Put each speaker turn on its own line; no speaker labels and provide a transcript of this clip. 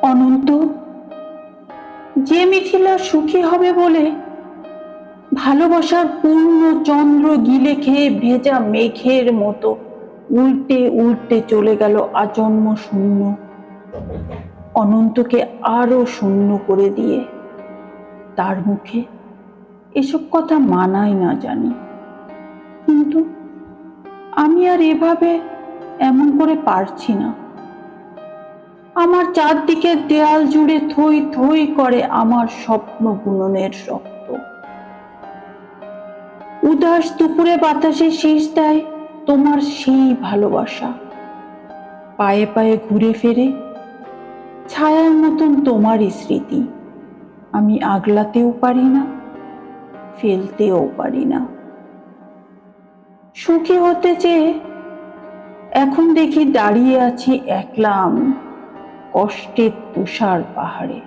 অনন্ত, যে মিথিলা সুখী হবে বলে ভালোবাসার পূর্ণ চন্দ্র গিলে খেয়ে ভেজা মেঘের মতো উল্টে উল্টে চলে গেল আজন্ম শূন্য, অনন্তকে আরো শূন্য করে দিয়ে, তার মুখে এসব কথা মানায় না জানি, কিন্তু আমি আর এভাবে এমন করে পারছি না। আমার চারদিকের দেয়াল জুড়ে থই থই করে আমার স্বপ্ন বুননের রক্ত। উদাস দুপুরে বাতাসে শীষ দেয় তোমার সেই ভালোবাসা, পায়ে পায়ে ঘুরে ফেরে ছায়ার মতন তোমারই স্মৃতি। আমি আগলাতেও পারি না, ফেলতেও পারি না। সুখী হতে চেয়ে এখন দেখি দাঁড়িয়ে আছি একলা আমি কষ্টের তুষার পাহাড়ে।